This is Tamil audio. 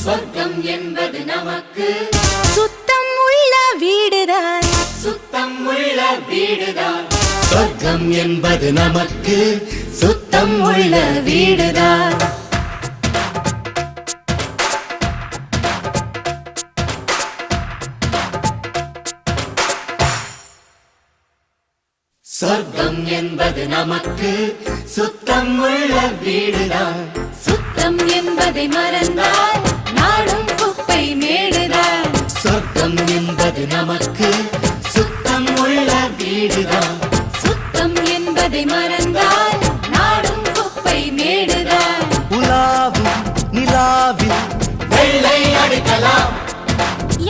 சொர்க்கம் என்பது நமக்கு சுத்தம் உள்ள வீடுதான் சொர்க்கம் என்பது நமக்கு சுத்தம் உள்ள வீடுதான் சொர்க்கம் என்பது நமக்கு சுத்தம் உள்ள வீடுதான் சுத்தம் என்பதை மறந்தால் நாடும் குப்பை மேடு